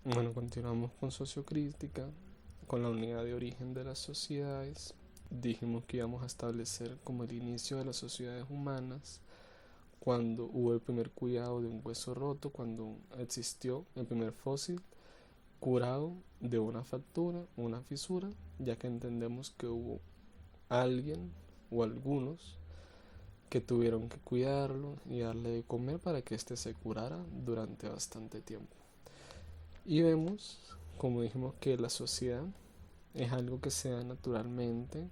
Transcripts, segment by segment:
Bueno, continuamos con sociocrítica, con la unidad de origen de las sociedades. Dijimos que íbamos a establecer como el inicio de las sociedades humanas, cuando hubo el primer cuidado de un hueso roto, cuando existió el primer fósil curado de una fractura, una fisura, ya que entendemos que hubo alguien o algunos que tuvieron que cuidarlo y darle de comer para que éste se curara durante bastante tiempo. Y vemos, como dijimos, que la sociedad es algo que se da naturalmente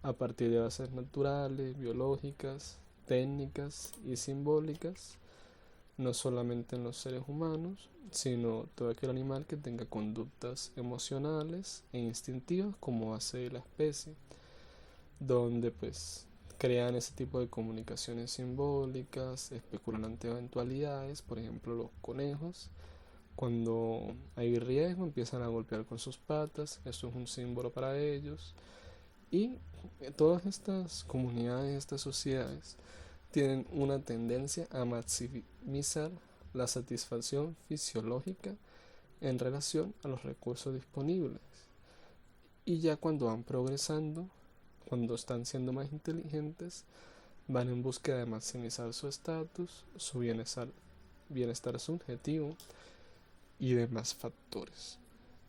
a partir de bases naturales, biológicas, técnicas y simbólicas, no solamente en los seres humanos, sino todo aquel animal que tenga conductas emocionales e instintivas como hace la especie, donde pues crean ese tipo de comunicaciones simbólicas, especulan ante eventualidades, por ejemplo los conejos, cuando hay riesgo empiezan a golpear con sus patas, eso es un símbolo para ellos. Y todas estas comunidades, estas sociedades, tienen una tendencia a maximizar la satisfacción fisiológica en relación a los recursos disponibles. Y ya cuando van progresando, cuando están siendo más inteligentes, van en búsqueda de maximizar su estatus, su bienestar subjetivo y demás factores.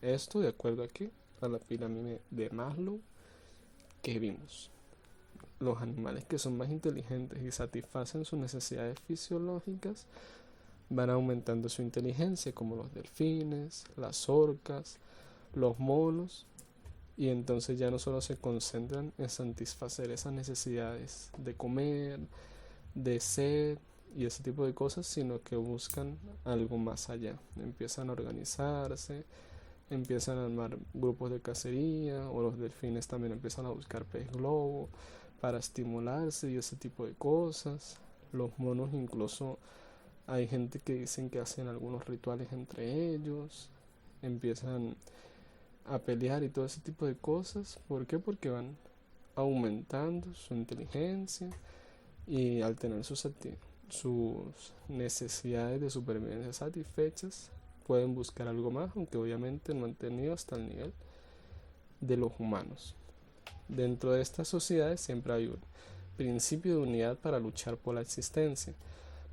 Esto de acuerdo aquí a la pirámide de Maslow que vimos. Los animales que son más inteligentes y satisfacen sus necesidades fisiológicas van aumentando su inteligencia, como los delfines, las orcas, los monos, y entonces ya no solo se concentran en satisfacer esas necesidades de comer, de sed y ese tipo de cosas, sino que buscan algo más allá. Empiezan a organizarse, empiezan a armar grupos de cacería, o los delfines también empiezan a buscar pez globo para estimularse y ese tipo de cosas. Los monos incluso hay gente que dicen que hacen algunos rituales entre ellos, empiezan a pelear y todo ese tipo de cosas. ¿Por qué? Porque van aumentando su inteligencia y al tener sus necesidades de supervivencia satisfechas, pueden buscar algo más, aunque obviamente no han tenido hasta el nivel de los humanos. Dentro de estas sociedades siempre hay un principio de unidad para luchar por la existencia,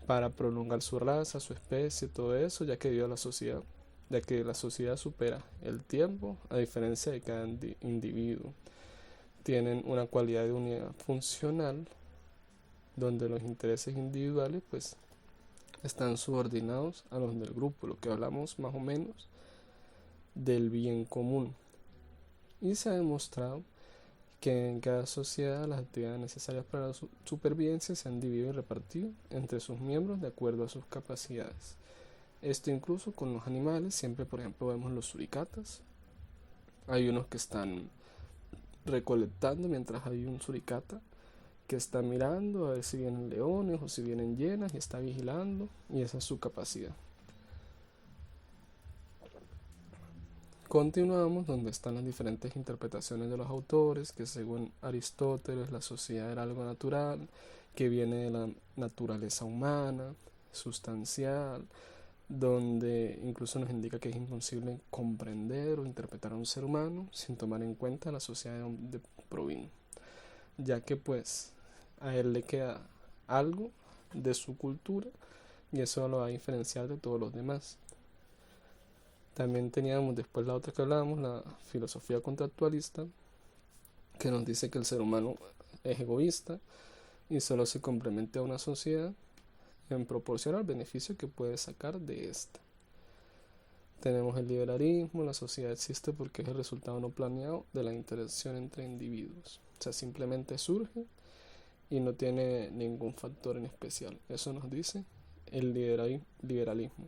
para prolongar su raza, su especie, todo eso, ya que la sociedad supera el tiempo a diferencia de cada individuo. Tienen una cualidad de unidad funcional donde los intereses individuales pues están subordinados a los del grupo, lo que hablamos más o menos del bien común. Y se ha demostrado que en cada sociedad las actividades necesarias para la supervivencia se han dividido y repartido entre sus miembros de acuerdo a sus capacidades. Esto incluso con los animales, siempre por ejemplo vemos los suricatas, hay unos que están recolectando mientras hay un suricata que está mirando a ver si vienen leones o si vienen hienas y está vigilando, y esa es su capacidad. Continuamos donde están las diferentes interpretaciones de los autores, que según Aristóteles la sociedad era algo natural, que viene de la naturaleza humana, sustancial, donde incluso nos indica que es imposible comprender o interpretar a un ser humano sin tomar en cuenta la sociedad de donde provino, ya que pues a él le queda algo de su cultura y eso lo va a diferenciar de todos los demás. También teníamos después la otra que hablábamos, la filosofía contractualista, que nos dice que el ser humano es egoísta y solo se complementa a una sociedad en proporción al beneficio que puede sacar de esta. Tenemos el liberalismo, la sociedad existe porque es el resultado no planeado de la interacción entre individuos. O sea, simplemente surge y no tiene ningún factor en especial. Eso nos dice el liberalismo.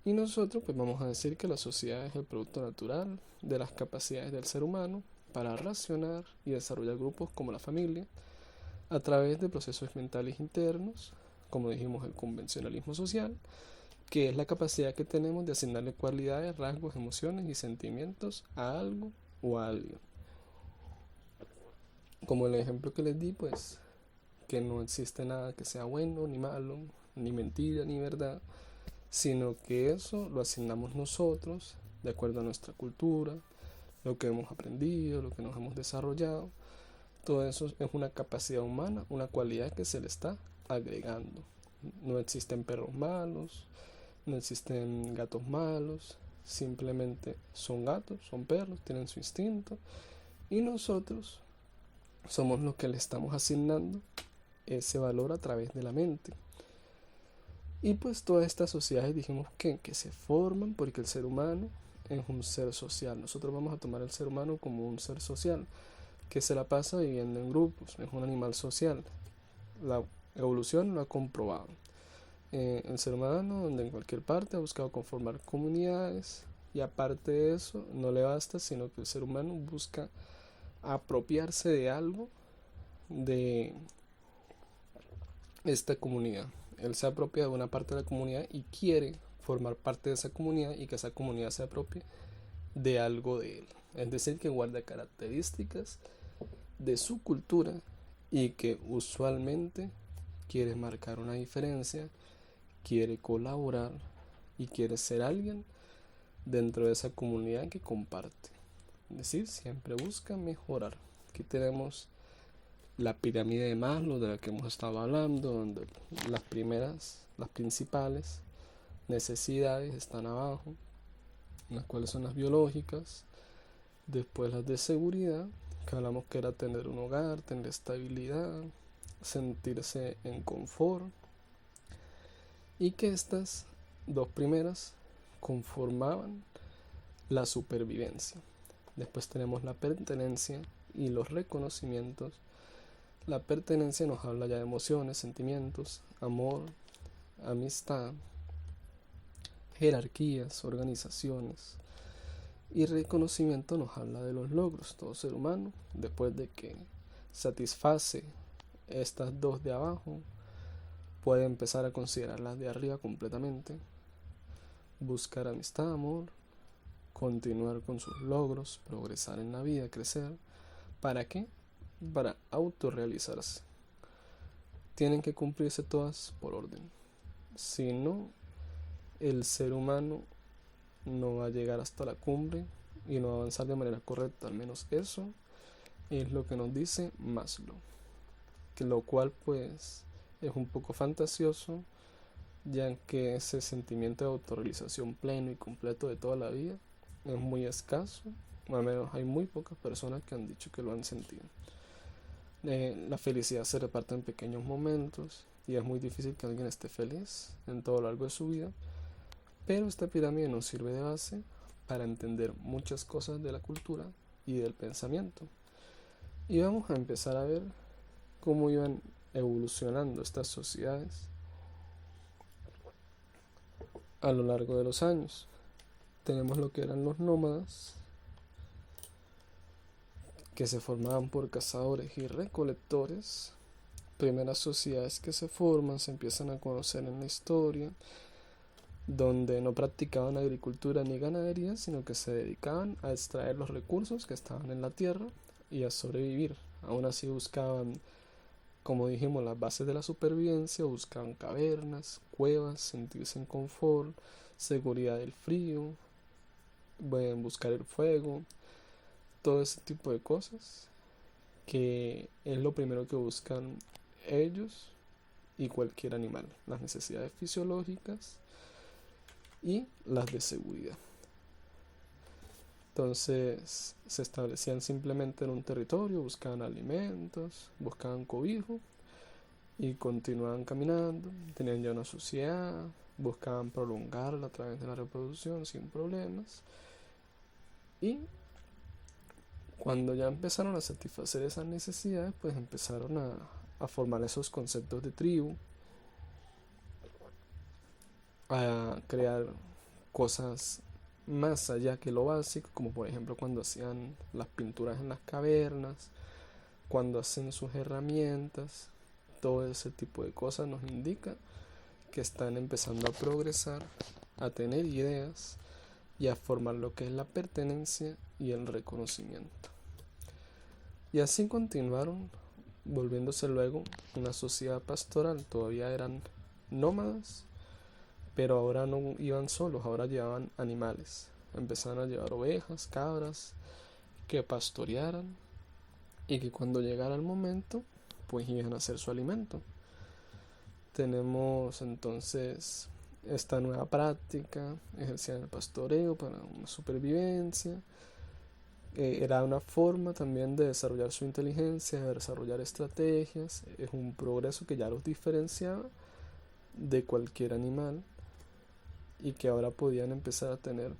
Y nosotros pues vamos a decir que la sociedad es el producto natural de las capacidades del ser humano para racionar y desarrollar grupos como la familia a través de procesos mentales internos, como dijimos el convencionalismo social, que es la capacidad que tenemos de asignarle cualidades, rasgos, emociones y sentimientos a algo o a alguien. Como el ejemplo que les di, pues que no existe nada que sea bueno ni malo, ni mentira ni verdad, sino que eso lo asignamos nosotros de acuerdo a nuestra cultura, lo que hemos aprendido, lo que nos hemos desarrollado. Todo eso es una capacidad humana, una cualidad que se le está agregando. No existen perros malos, no existen gatos malos, simplemente son gatos, son perros, tienen su instinto y nosotros somos los que le estamos asignando ese valor a través de la mente. Y pues todas estas sociedades dijimos que se forman porque el ser humano es un ser social. Nosotros vamos a tomar al ser humano como un ser social que se la pasa viviendo en grupos, es un animal social. La evolución lo ha comprobado. El ser humano, donde en cualquier parte, ha buscado conformar comunidades y aparte de eso, no le basta, sino que el ser humano busca apropiarse de algo de esta comunidad. Él se apropia de una parte de la comunidad y quiere formar parte de esa comunidad y que esa comunidad se apropie de algo de él. Es decir, que guarda características de su cultura y que usualmente quiere marcar una diferencia, quiere colaborar y quiere ser alguien dentro de esa comunidad que comparte. Es decir, siempre busca mejorar. Aquí tenemos la pirámide de Maslow de la que hemos estado hablando, donde las principales necesidades están abajo, las cuales son las biológicas, después las de seguridad, que hablamos que era tener un hogar, tener estabilidad, sentirse en confort, y que estas dos primeras conformaban la supervivencia. Después tenemos la pertenencia y los reconocimientos. La pertenencia nos habla ya de emociones, sentimientos, amor, amistad, jerarquías, organizaciones. Y reconocimiento nos habla de los logros. Todo ser humano, después de que satisface estas dos de abajo, puede empezar a considerar las de arriba completamente. Buscar amistad, amor, continuar con sus logros, progresar en la vida, crecer. ¿Para qué? Para autorrealizarse. Tienen que cumplirse todas por orden. Si no, el ser humano no va a llegar hasta la cumbre y no va a avanzar de manera correcta. Al menos eso es lo que nos dice Maslow, que lo cual pues es un poco fantasioso, ya que ese sentimiento de autorrealización pleno y completo de toda la vida es muy escaso, o al menos hay muy pocas personas que han dicho que lo han sentido. La felicidad se reparte en pequeños momentos y es muy difícil que alguien esté feliz en todo lo largo de su vida, pero esta pirámide nos sirve de base para entender muchas cosas de la cultura y del pensamiento. Y vamos a empezar a ver cómo iban evolucionando estas sociedades a lo largo de los años. Tenemos lo que eran los nómadas, que se formaban por cazadores y recolectores. Primeras sociedades que se forman, se empiezan a conocer en la historia, donde no practicaban agricultura ni ganadería, sino que se dedicaban a extraer los recursos que estaban en la tierra y a sobrevivir. Aún así buscaban, como dijimos, las bases de la supervivencia, buscaban cavernas, cuevas, sentirse en confort, seguridad del frío, buscar el fuego, todo ese tipo de cosas que es lo primero que buscan ellos y cualquier animal, las necesidades fisiológicas y las de seguridad. Entonces se establecían simplemente en un territorio, buscaban alimentos, buscaban cobijo y continuaban caminando, tenían ya una sociedad, buscaban prolongarla a través de la reproducción sin problemas. Y cuando ya empezaron a satisfacer esas necesidades, pues empezaron a formar esos conceptos de tribu, a crear cosas más allá que lo básico, como por ejemplo cuando hacían las pinturas en las cavernas, cuando hacen sus herramientas. Todo ese tipo de cosas nos indica que están empezando a progresar, a tener ideas y a formar lo que es la pertenencia y el reconocimiento. Y así continuaron, volviéndose luego una sociedad pastoral. Todavía eran nómadas, pero ahora no iban solos, ahora llevaban animales. Empezaron a llevar ovejas, cabras, que pastorearan y que cuando llegara el momento, pues iban a hacer su alimento. Tenemos entonces esta nueva práctica, ejercían el pastoreo para una supervivencia. Era una forma también de desarrollar su inteligencia, de desarrollar estrategias. Es un progreso que ya los diferenciaba de cualquier animal y que ahora podían empezar a tener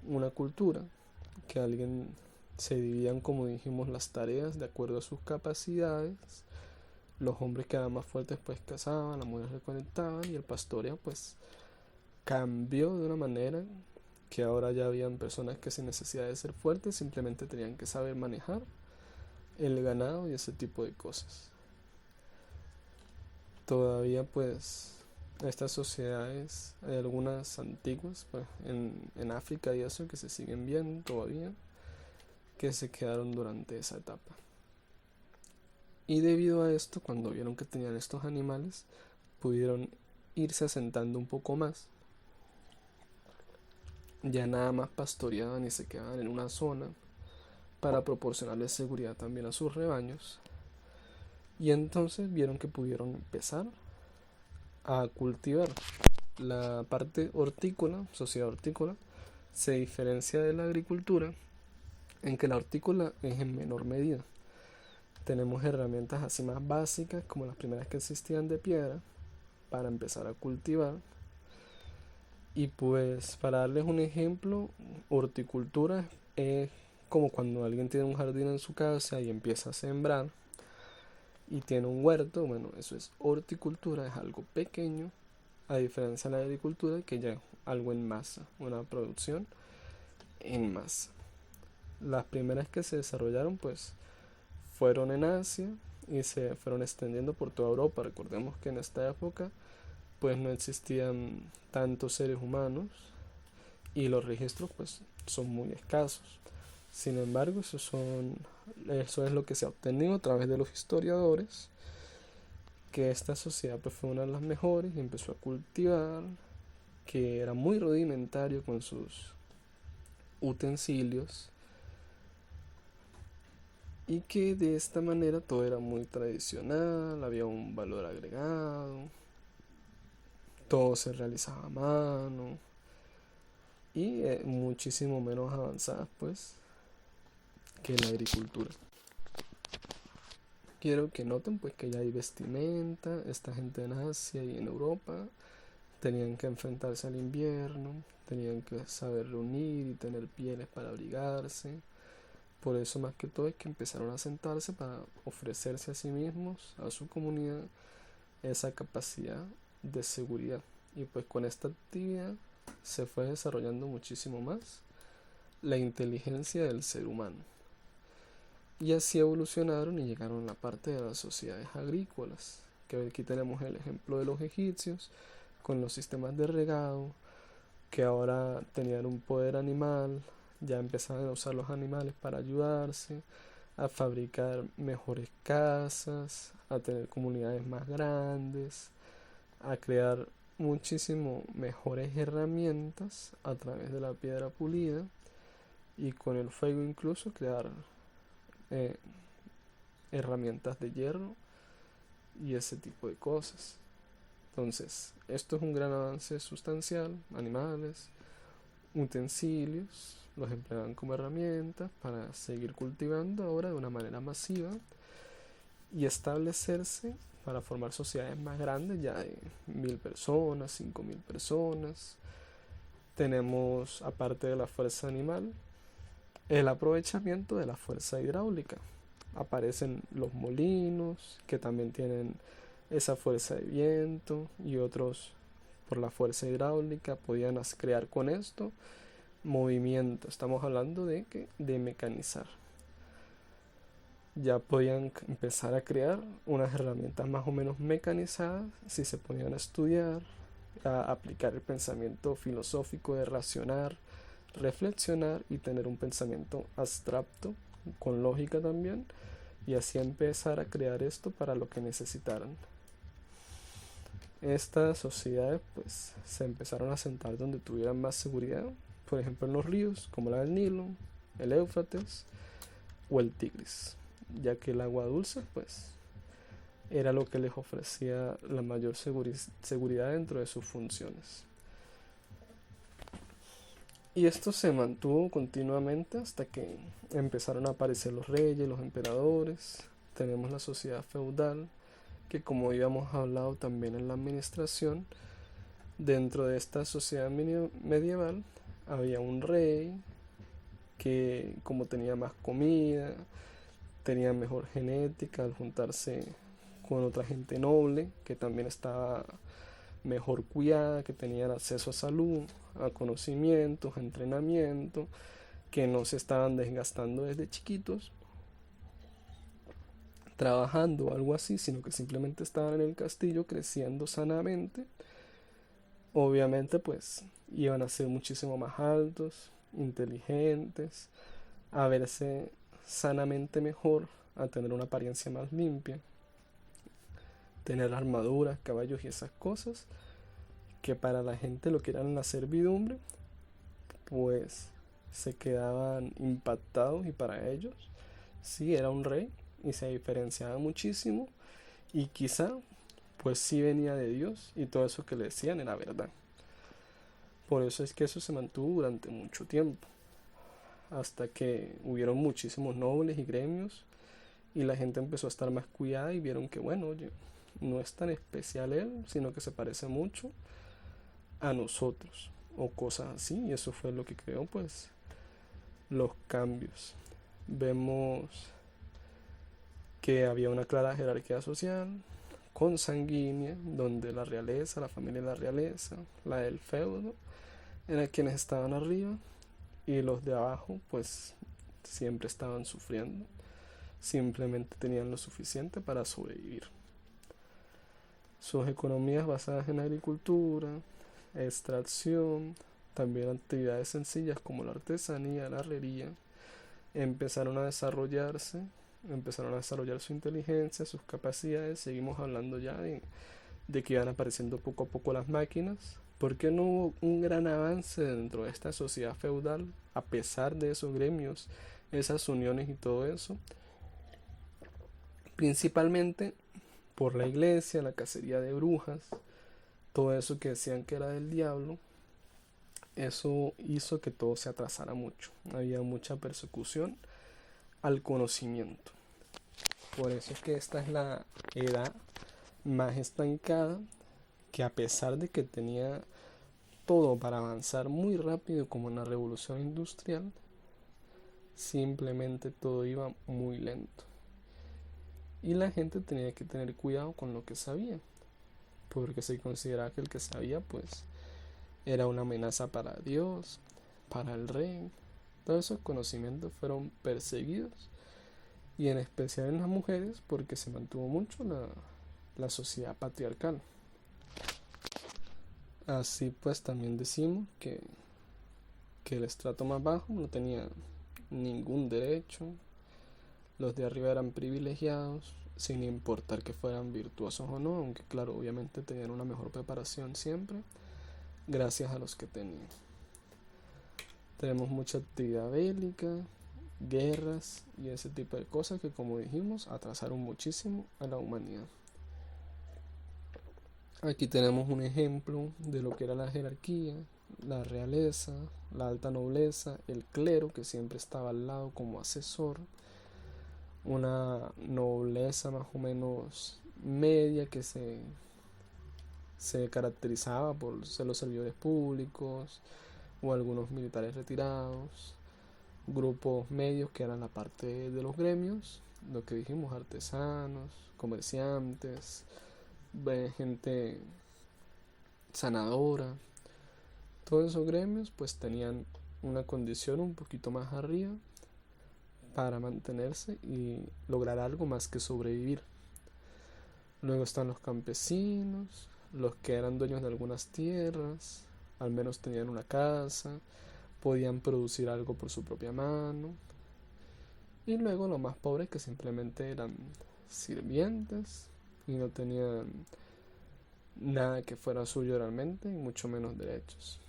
una cultura, que alguien se dividían, como dijimos, las tareas de acuerdo a sus capacidades. Los hombres que eran más fuertes pues cazaban, las mujeres recolectaban y el pastoreo pues cambió de una manera que ahora ya habían personas que sin necesidad de ser fuertes simplemente tenían que saber manejar el ganado y ese tipo de cosas. Todavía pues estas sociedades, hay algunas antiguas pues, en África y eso que se siguen viendo todavía, que se quedaron durante esa etapa. Y debido a esto, cuando vieron que tenían estos animales, pudieron irse asentando un poco más. Ya nada más pastoreaban y se quedaban en una zona para proporcionarles seguridad también a sus rebaños. Y entonces vieron que pudieron empezar a cultivar. La parte hortícola, sociedad hortícola, se diferencia de la agricultura en que la hortícola es en menor medida. Tenemos herramientas así más básicas como las primeras que existían de piedra para empezar a cultivar. Y pues para darles un ejemplo, horticultura es como cuando alguien tiene un jardín en su casa y empieza a sembrar y tiene un huerto. Bueno, eso es horticultura, es algo pequeño, a diferencia de la agricultura que ya es algo en masa, una producción en masa. Las primeras que se desarrollaron pues fueron en Asia y se fueron extendiendo por toda Europa. Recordemos que en esta época pues no existían tantos seres humanos y los registros pues son muy escasos. Sin embargo, eso es lo que se ha obtenido a través de los historiadores, que esta sociedad pues fue una de las mejores y empezó a cultivar, que era muy rudimentario con sus utensilios y que de esta manera todo era muy tradicional, había un valor agregado, todo se realizaba a mano y muchísimo menos avanzadas pues que la agricultura. Quiero que noten pues que ya hay vestimenta, esta gente en Asia y en Europa tenían que enfrentarse al invierno, tenían que saber reunir y tener pieles para abrigarse. Por eso más que todo es que empezaron a sentarse para ofrecerse a sí mismos, a su comunidad, esa capacidad de seguridad. Y pues con esta actividad se fue desarrollando muchísimo más la inteligencia del ser humano. Y así evolucionaron y llegaron a la parte de las sociedades agrícolas, que aquí tenemos el ejemplo de los egipcios, con los sistemas de regado, que ahora tenían un poder animal, ya empezaban a usar los animales para ayudarse, a fabricar mejores casas, a tener comunidades más grandes, a crear muchísimo mejores herramientas a través de la piedra pulida y con el fuego incluso crear herramientas de hierro y ese tipo de cosas. Entonces, esto es un gran avance sustancial. Animales, utensilios, los empleaban como herramientas para seguir cultivando ahora de una manera masiva y establecerse para formar sociedades más grandes, ya de 1000 personas, 5000 personas. Tenemos, aparte de la fuerza animal, el aprovechamiento de la fuerza hidráulica. Aparecen los molinos, que también tienen esa fuerza de viento, y otros por la fuerza hidráulica podían crear con esto movimiento. Estamos hablando de mecanizar. Ya podían empezar a crear unas herramientas más o menos mecanizadas si se ponían a estudiar, a aplicar el pensamiento filosófico de racionar, reflexionar y tener un pensamiento abstracto con lógica también, y así empezar a crear esto para lo que necesitaran. Estas sociedades pues se empezaron a asentar donde tuvieran más seguridad, por ejemplo en los ríos como la del Nilo, el Éufrates o el Tigris, ya que el agua dulce pues era lo que les ofrecía la mayor seguridad dentro de sus funciones. Y esto se mantuvo continuamente hasta que empezaron a aparecer los reyes, los emperadores. Tenemos la sociedad feudal, que como habíamos hablado también en la administración, dentro de esta sociedad medieval había un rey que, como tenía más comida, tenía mejor genética al juntarse con otra gente noble que también estaba mejor cuidada, que tenían acceso a salud, a conocimientos, a entrenamiento, que no se estaban desgastando desde chiquitos trabajando o algo así, sino que simplemente estaban en el castillo creciendo sanamente. Obviamente pues iban a ser muchísimo más altos, inteligentes, a verse sanamente mejor, a tener una apariencia más limpia, tener armaduras, caballos y esas cosas, que para la gente lo que eran la servidumbre, pues se quedaban impactados, y para ellos sí era un rey y se diferenciaba muchísimo, y quizá pues sí venía de Dios y todo eso que le decían era verdad. Por eso es que eso se mantuvo durante mucho tiempo, hasta que hubieron muchísimos nobles y gremios y la gente empezó a estar más cuidada y vieron que bueno, oye, no es tan especial él, sino que se parece mucho a nosotros o cosas así, y eso fue lo que creó pues los cambios. Vemos que había una clara jerarquía social consanguínea, donde la realeza, la familia de la realeza, la del feudo, eran quienes estaban arriba, y los de abajo pues siempre estaban sufriendo, simplemente tenían lo suficiente para sobrevivir. Sus economías basadas en agricultura, extracción, también actividades sencillas como la artesanía, la herrería, empezaron a desarrollarse, empezaron a desarrollar su inteligencia, sus capacidades. Seguimos hablando ya de que iban apareciendo poco a poco las máquinas. ¿Por qué no hubo un gran avance dentro de esta sociedad feudal a pesar de esos gremios, esas uniones y todo eso? Principalmente por la iglesia, la cacería de brujas, todo eso que decían que era del diablo. Eso hizo que todo se atrasara mucho. Había mucha persecución al conocimiento. Por eso es que esta es la edad más estancada, que a pesar de que tenía todo para avanzar muy rápido como en la revolución industrial, simplemente todo iba muy lento. Y la gente tenía que tener cuidado con lo que sabía, porque se consideraba que el que sabía pues era una amenaza para Dios, para el rey. Todos esos conocimientos fueron perseguidos, y en especial en las mujeres, porque se mantuvo mucho la sociedad patriarcal. Así pues también decimos que el estrato más bajo no tenía ningún derecho, los de arriba eran privilegiados, sin importar que fueran virtuosos o no, aunque claro, obviamente tenían una mejor preparación siempre, gracias a los que tenían. Tenemos mucha actividad bélica, guerras y ese tipo de cosas que, como dijimos, atrasaron muchísimo a la humanidad. Aquí tenemos un ejemplo de lo que era la jerarquía, la realeza, la alta nobleza, el clero que siempre estaba al lado como asesor, una nobleza más o menos media que se caracterizaba por ser los servidores públicos o algunos militares retirados, grupos medios que eran la parte de los gremios, lo que dijimos, artesanos, comerciantes, gente sanadora. Todos esos gremios pues tenían una condición un poquito más arriba para mantenerse y lograr algo más que sobrevivir. Luego están los campesinos, los que eran dueños de algunas tierras, al menos tenían una casa, podían producir algo por su propia mano. Y luego los más pobres, que simplemente eran sirvientes y no tenían nada que fuera suyo realmente y mucho menos derechos.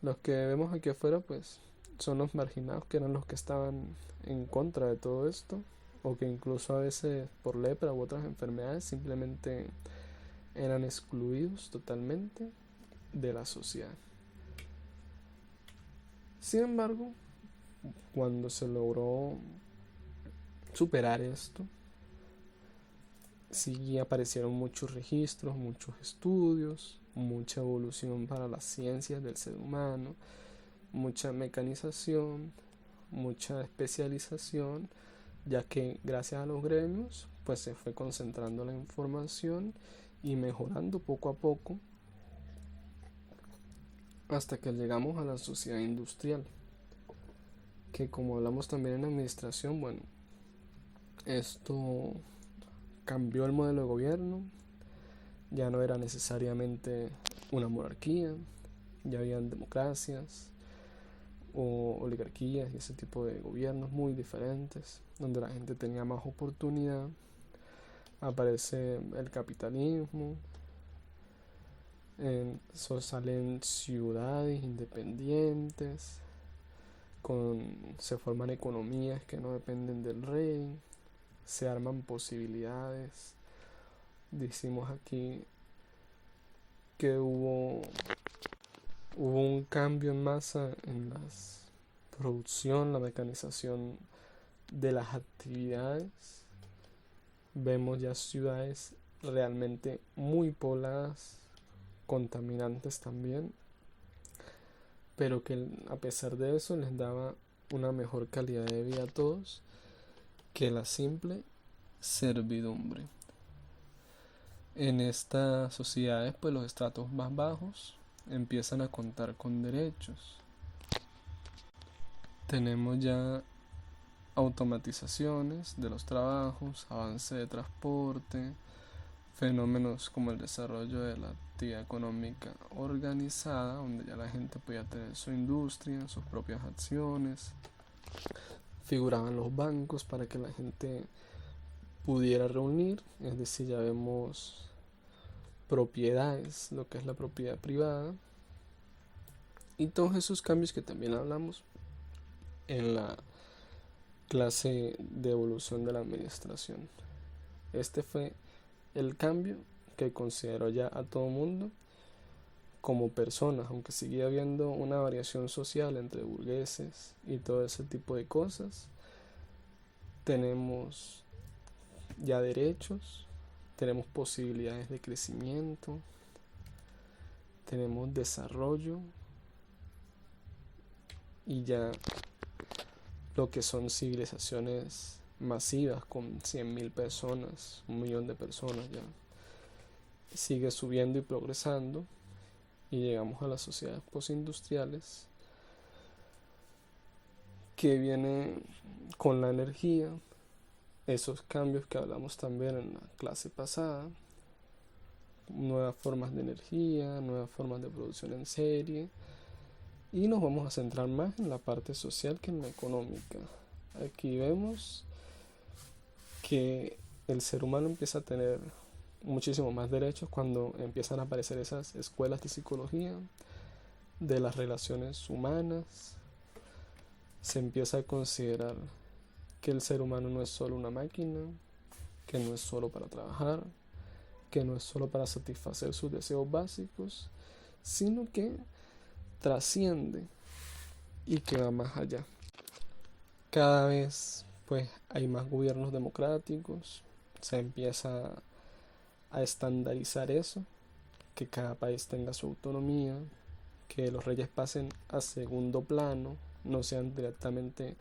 Los que vemos aquí afuera pues son los marginados, que eran los que estaban en contra de todo esto, o que incluso a veces por lepra u otras enfermedades simplemente eran excluidos totalmente de la sociedad. Sin embargo, cuando se logró superar esto, sí aparecieron muchos registros, muchos estudios, mucha evolución para las ciencias del ser humano, mucha mecanización, mucha especialización, ya que gracias a los gremios pues se fue concentrando la información y mejorando poco a poco hasta que llegamos a la sociedad industrial, que como hablamos también en administración, bueno, esto cambió el modelo de gobierno, ya no era necesariamente una monarquía, ya habían democracias o oligarquías y ese tipo de gobiernos muy diferentes, donde la gente tenía más oportunidad. Aparece el capitalismo, salen ciudades independientes, se forman economías que no dependen del rey, se arman posibilidades. Decimos aquí que hubo un cambio en masa en la producción, la mecanización de las actividades. Vemos ya ciudades realmente muy pobladas, contaminantes también, pero que a pesar de eso les daba una mejor calidad de vida a todos que la simple servidumbre. En estas sociedades pues los estratos más bajos empiezan a contar con derechos. Tenemos ya automatizaciones de los trabajos, avance de transporte, fenómenos como el desarrollo de la actividad económica organizada, donde ya la gente podía tener su industria, sus propias acciones. Figuraban los bancos para que la gente pudiera reunir, es decir, ya vemos propiedades, lo que es la propiedad privada, y todos esos cambios que también hablamos en la clase de evolución de la administración. Este fue el cambio que consideró ya a todo mundo como personas, aunque seguía habiendo una variación social entre burgueses y todo ese tipo de cosas. Tenemos ya derechos, tenemos posibilidades de crecimiento, tenemos desarrollo y ya lo que son civilizaciones masivas con 100.000 personas, 1.000.000 de personas, ya sigue subiendo y progresando, y llegamos a las sociedades postindustriales, que viene con la energía, esos cambios que hablamos también en la clase pasada, nuevas formas de energía, nuevas formas de producción en serie, y nos vamos a centrar más en la parte social que en la económica. Aquí vemos que el ser humano empieza a tener muchísimo más derechos cuando empiezan a aparecer esas escuelas de psicología, de las relaciones humanas. Se empieza a considerar que el ser humano no es solo una máquina, que no es solo para trabajar, que no es solo para satisfacer sus deseos básicos, sino que trasciende y que va más allá. Cada vez pues hay más gobiernos democráticos, se empieza a estandarizar eso, que cada país tenga su autonomía, que los reyes pasen a segundo plano, no sean directamente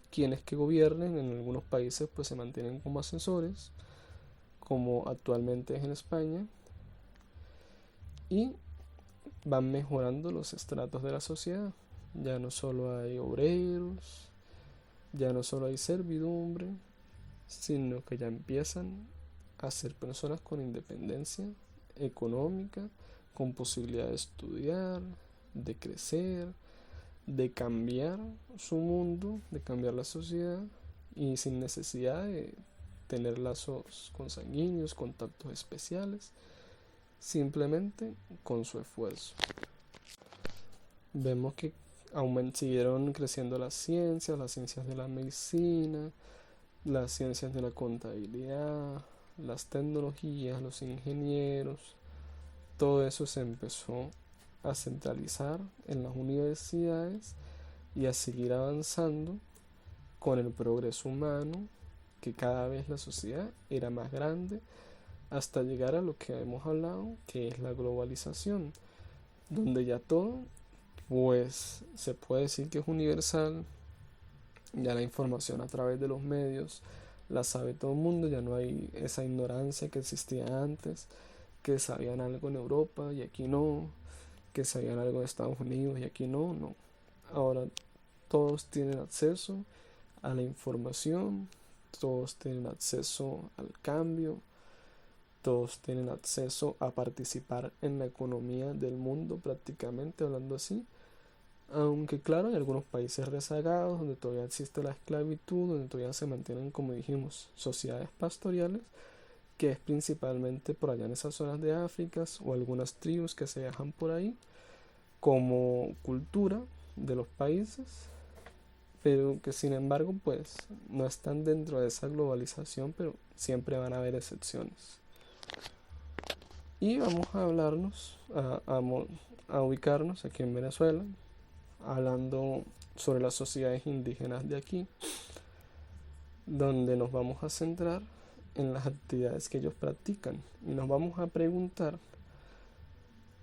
quienes que gobiernen. En algunos países pues se mantienen como asesores, como actualmente es en España, y van mejorando los estratos de la sociedad. Ya no solo hay obreros, ya no solo hay servidumbre, sino que ya empiezan a ser personas con independencia económica, con posibilidad de estudiar, de crecer, de cambiar su mundo, de cambiar la sociedad, y sin necesidad de tener lazos consanguíneos, contactos especiales, simplemente con su esfuerzo. Vemos que siguieron creciendo las ciencias de la medicina, las ciencias de la contabilidad, las tecnologías, los ingenieros. Todo eso se empezó a centralizar en las universidades y a seguir avanzando con el progreso humano, que cada vez la sociedad era más grande, hasta llegar a lo que hemos hablado, que es la globalización, donde ya todo, pues se puede decir que es universal. Ya la información a través de los medios la sabe todo el mundo, ya no hay esa ignorancia que existía antes, que sabían algo en Europa y aquí no, que sabían algo en Estados Unidos y aquí no, no. Ahora todos tienen acceso a la información, todos tienen acceso al cambio, todos tienen acceso a participar en la economía del mundo, prácticamente hablando así. Aunque claro, hay algunos países rezagados donde todavía existe la esclavitud, donde todavía se mantienen, como dijimos, sociedades pastoriales, que es principalmente por allá en esas zonas de África o algunas tribus que se dejan por ahí como cultura de los países, pero que sin embargo pues no están dentro de esa globalización, pero siempre van a haber excepciones. Y vamos a hablarnos, a ubicarnos aquí en Venezuela, hablando sobre las sociedades indígenas de aquí, donde nos vamos a centrar en las actividades que ellos practican y nos vamos a preguntar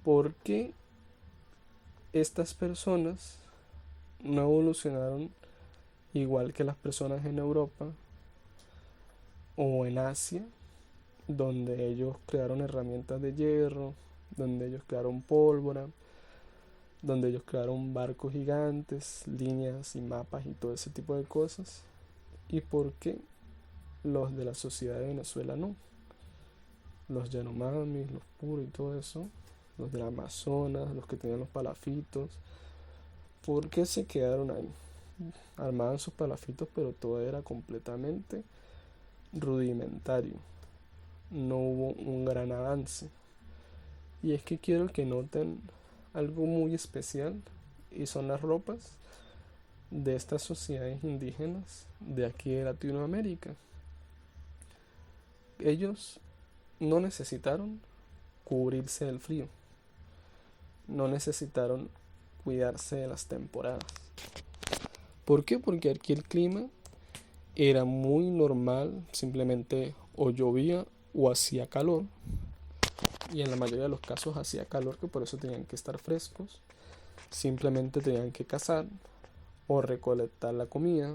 por qué estas personas no evolucionaron igual que las personas en Europa o en Asia, donde ellos crearon herramientas de hierro, donde ellos crearon pólvora, donde ellos crearon barcos gigantes, líneas y mapas y todo ese tipo de cosas. ¿Y por qué los de la sociedad de Venezuela no? Los Yanomamis, los Puros y todo eso, los del Amazonas, los que tenían los palafitos, ¿por qué se quedaron ahí? Armaban sus palafitos, pero todo era completamente rudimentario. No hubo un gran avance. Y es que quiero que noten algo muy especial, y son las ropas de estas sociedades indígenas de aquí de Latinoamérica. Ellos no necesitaron cubrirse del frío, no necesitaron cuidarse de las temporadas. ¿Por qué? Porque aquí el clima era muy normal, simplemente o llovía o hacía calor, y en la mayoría de los casos hacía calor, que por eso tenían que estar frescos. Simplemente tenían que cazar o recolectar la comida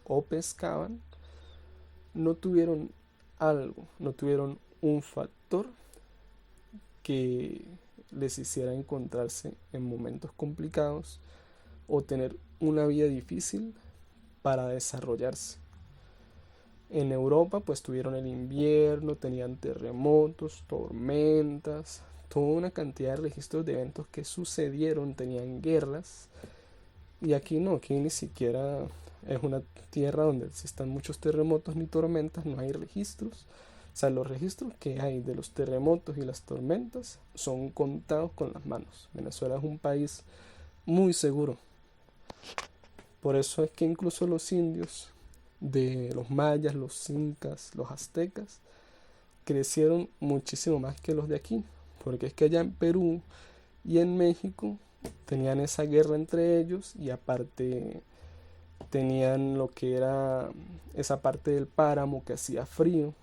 o pescaban. No tuvieron no tuvieron un factor que les hiciera encontrarse en momentos complicados o tener una vida difícil para desarrollarse. En Europa pues tuvieron el invierno, tenían terremotos, tormentas, toda una cantidad de registros de eventos que sucedieron, tenían guerras. Y aquí no, aquí ni siquiera es una tierra donde existan muchos terremotos ni tormentas, no hay registros. O sea, los registros que hay de los terremotos y las tormentas son contados con las manos. Venezuela es un país muy seguro. Por eso es que incluso los indios de los mayas, los incas, los aztecas, crecieron muchísimo más que los de aquí. Porque es que allá en Perú y en México tenían esa guerra entre ellos y aparte tenían lo que era esa parte del páramo que hacía frío.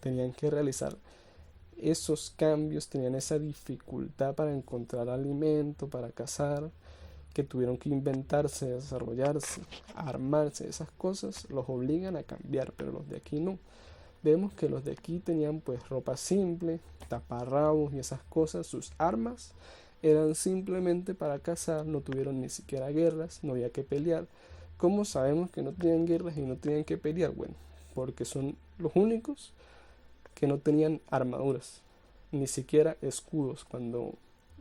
Tenían que realizar esos cambios, tenían esa dificultad para encontrar alimento, para cazar, que tuvieron que inventarse, desarrollarse, armarse. Esas cosas los obligan a cambiar, pero los de aquí no. Vemos que los de aquí tenían pues ropa simple, taparrabos y esas cosas. Sus armas eran simplemente para cazar, no tuvieron ni siquiera guerras, no había que pelear. ¿Cómo sabemos que no tenían guerras y no tenían que pelear? Bueno, porque son los únicos que no tenían armaduras, ni siquiera escudos. Cuando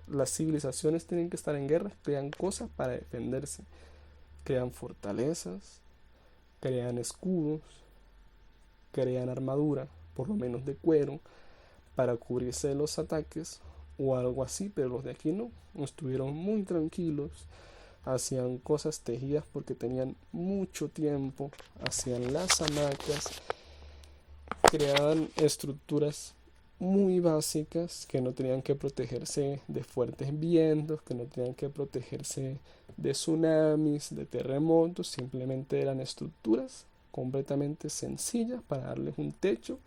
las civilizaciones tienen que estar en guerra, crean cosas para defenderse, crean fortalezas, crean escudos, crean armadura, por lo menos de cuero, para cubrirse de los ataques o algo así, pero los de aquí no, estuvieron muy tranquilos, hacían cosas tejidas porque tenían mucho tiempo, hacían las hamacas, creaban estructuras muy básicas que no tenían que protegerse de fuertes vientos, que no tenían que protegerse de tsunamis, de terremotos, simplemente eran estructuras completamente sencillas para darles un techo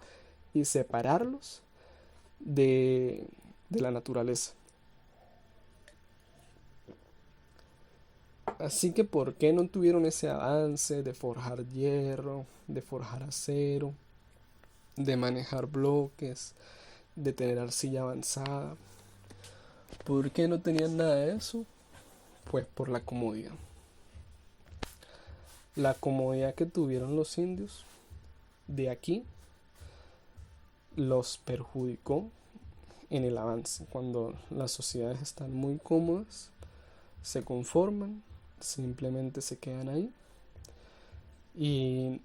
y separarlos de la naturaleza. Así que ¿por qué no tuvieron ese avance de forjar hierro, de forjar acero, de manejar bloques, de tener arcilla avanzada? ¿Por qué no tenían nada de eso? Pues por la comodidad. La comodidad que tuvieron los indios de aquí los perjudicó en el avance. Cuando las sociedades están muy cómodas, se conforman, simplemente se quedan ahí y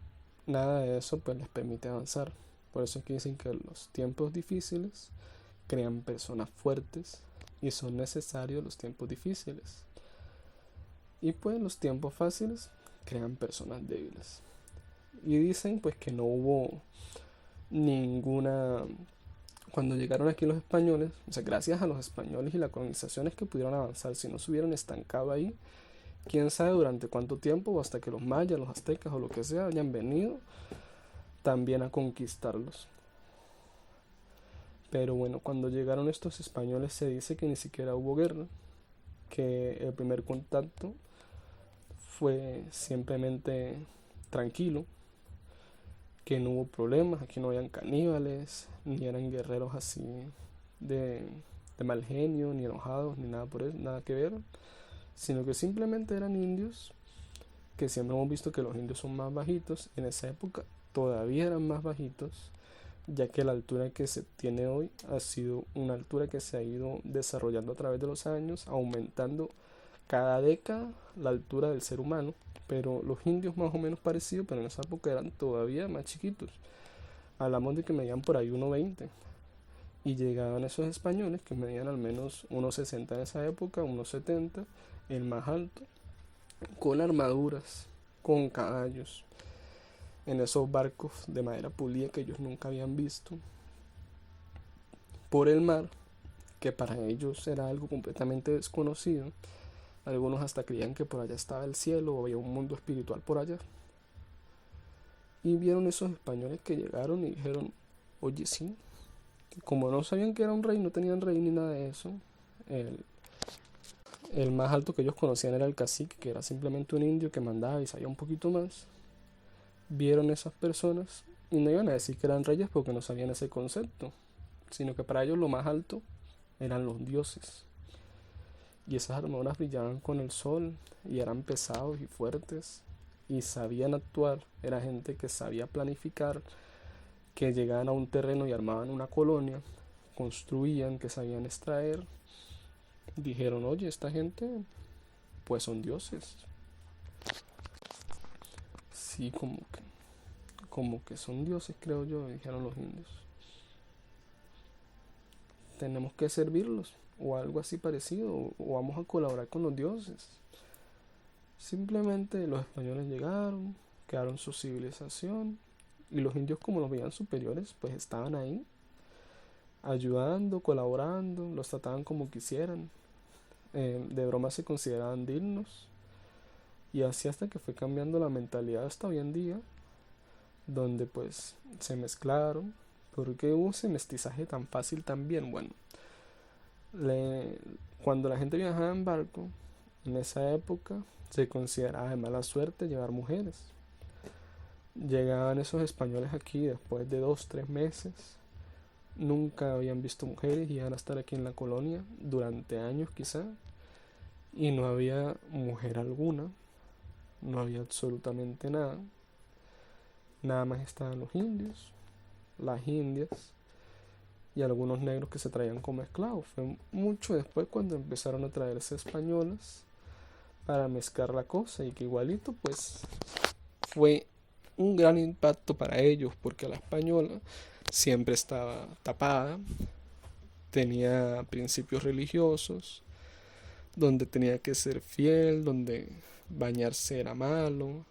nada de eso pues les permite avanzar. Por eso es que dicen que los tiempos difíciles crean personas fuertes y son necesarios los tiempos difíciles. Y pues los tiempos fáciles crean personas débiles. Y dicen pues que no hubo ninguna... Cuando llegaron aquí los españoles, o sea, gracias a los españoles y la colonización es que pudieron avanzar. Si no se hubieran estancado ahí, quién sabe durante cuánto tiempo, o hasta que los mayas, los aztecas o lo que sea hayan venido también a conquistarlos. Pero bueno, cuando llegaron estos españoles se dice que ni siquiera hubo guerra, que el primer contacto fue simplemente tranquilo, que no hubo problemas, aquí no habían caníbales, ni eran guerreros así de, de mal genio, ni enojados, ni nada por eso, nada que ver, sino que simplemente eran indios, que siempre hemos visto que los indios son más bajitos, en esa época todavía eran más bajitos, ya que la altura que se tiene hoy ha sido una altura que se ha ido desarrollando a través de los años, aumentando cada década la altura del ser humano, pero los indios más o menos parecidos, pero en esa época eran todavía más chiquitos. Hablamos de que medían por ahí 1,20 y llegaban esos españoles que medían al menos 1,60 en esa época, 1,70, el más alto, con armaduras, con caballos, en esos barcos de madera pulida que ellos nunca habían visto, por el mar, que para ellos era algo completamente desconocido. Algunos hasta creían que por allá estaba el cielo o había un mundo espiritual por allá. Y vieron esos españoles que llegaron y dijeron, oye sí, como no sabían que era un rey, no tenían rey ni nada de eso, el más alto que ellos conocían era el cacique, que era simplemente un indio que mandaba y sabía un poquito más. Vieron esas personas y no iban a decir que eran reyes porque no sabían ese concepto, sino que para ellos lo más alto eran los dioses. Y esas armaduras brillaban con el sol y eran pesados y fuertes y sabían actuar. Era gente que sabía planificar, que llegaban a un terreno y armaban una colonia, construían, que sabían extraer. Dijeron, oye, esta gente pues son dioses. Sí, como que son dioses, creo yo, dijeron los indios. Tenemos que servirlos o algo así parecido, o vamos a colaborar con los dioses. Simplemente los españoles llegaron, crearon su civilización y los indios, como los veían superiores, pues estaban ahí ayudando, colaborando, los trataban como quisieran, de broma se consideraban dignos, y así hasta que fue cambiando la mentalidad hasta hoy en día, donde pues se mezclaron. ¿Por qué hubo ese mestizaje tan fácil también? Bueno, cuando la gente viajaba en barco, en esa época se consideraba de mala suerte llevar mujeres. Llegaban esos españoles aquí después de 2-3 meses, nunca habían visto mujeres y iban a estar aquí en la colonia durante años quizá, y no había mujer alguna, no había absolutamente nada, nada más estaban los indios, las indias y algunos negros que se traían como esclavos. Fue mucho después cuando empezaron a traerse españolas para mezclar la cosa, y que igualito pues fue un gran impacto para ellos, porque la española siempre estaba tapada, tenía principios religiosos, donde tenía que ser fiel, donde bañarse era malo,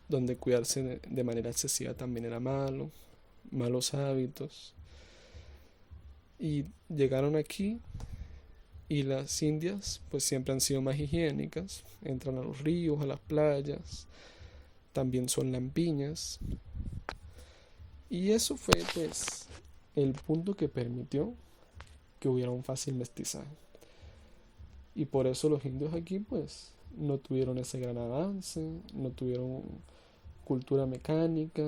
donde cuidarse de manera excesiva también era malo, malos hábitos. Y llegaron aquí y las indias pues siempre han sido más higiénicas, entran a los ríos, a las playas, también son lampiñas. Y eso fue pues el punto que permitió que hubiera un fácil mestizaje. Y por eso los indios aquí pues no tuvieron ese gran avance, no tuvieron cultura mecánica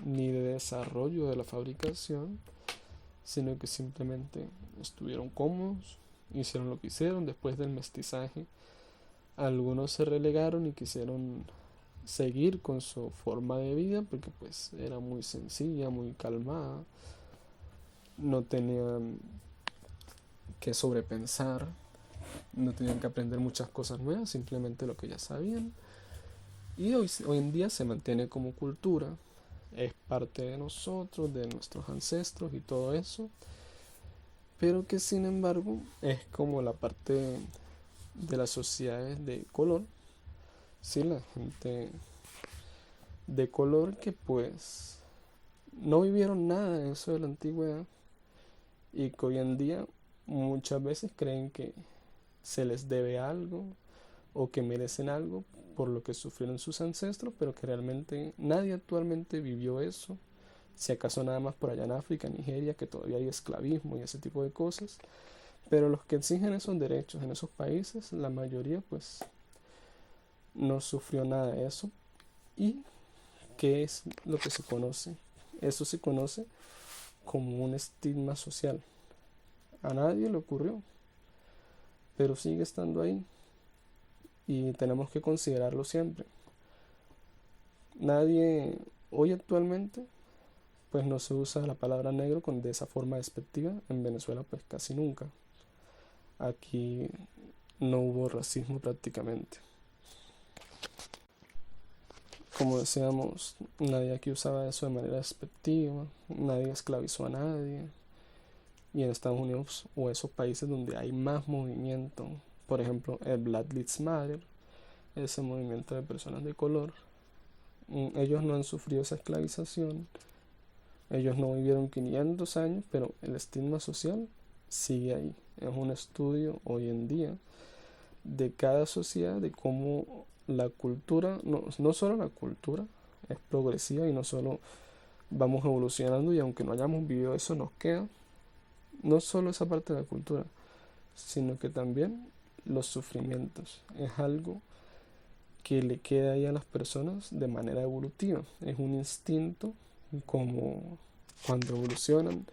ni de desarrollo de la fabricación, sino que simplemente estuvieron cómodos, hicieron lo que hicieron. Después del mestizaje algunos se relegaron y quisieron seguir con su forma de vida porque pues era muy sencilla, muy calmada, no tenían que sobrepensar, no tenían que aprender muchas cosas nuevas, simplemente lo que ya sabían. Y hoy en día se mantiene como cultura, es parte de nosotros, de nuestros ancestros y todo eso, pero que sin embargo es como la parte de las sociedades de color, sí, la gente de color que pues no vivieron nada de eso de la antigüedad y que hoy en día muchas veces creen que se les debe algo o que merecen algo por lo que sufrieron sus ancestros, pero que realmente nadie actualmente vivió eso. Si acaso nada más por allá en África, Nigeria, que todavía hay esclavismo y ese tipo de cosas. Pero los que exigen esos derechos en esos países, la mayoría pues no sufrió nada de eso. ¿Y qué es lo que se conoce? Eso se conoce como un estigma social. A nadie le ocurrió, pero sigue estando ahí y tenemos que considerarlo siempre. Nadie, hoy actualmente, pues no se usa la palabra negro de esa forma despectiva. En Venezuela pues casi nunca. Aquí no hubo racismo prácticamente. Como decíamos, nadie aquí usaba eso de manera despectiva, nadie esclavizó a nadie. Y en Estados Unidos o esos países donde hay más movimiento, por ejemplo el Black Lives Matter, ese movimiento de personas de color, ellos no han sufrido esa esclavización, ellos no vivieron 500 años, pero el estigma social sigue ahí. Es un estudio hoy en día de cada sociedad, de cómo la cultura, no solo la cultura es progresiva y no solo vamos evolucionando y aunque no hayamos vivido eso nos queda, no solo esa parte de la cultura, sino que también los sufrimientos. Es algo que le queda ahí a las personas de manera evolutiva. Es un instinto como cuando evolucionan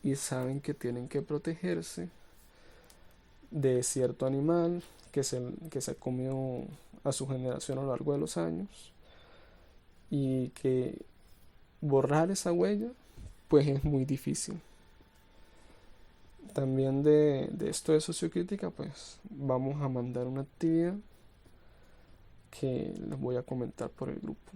y saben que tienen que protegerse de cierto animal que se comió a su generación a lo largo de los años y que borrar esa huella pues es muy difícil. También de esto de sociocrítica pues vamos a mandar una actividad que les voy a comentar por el grupo.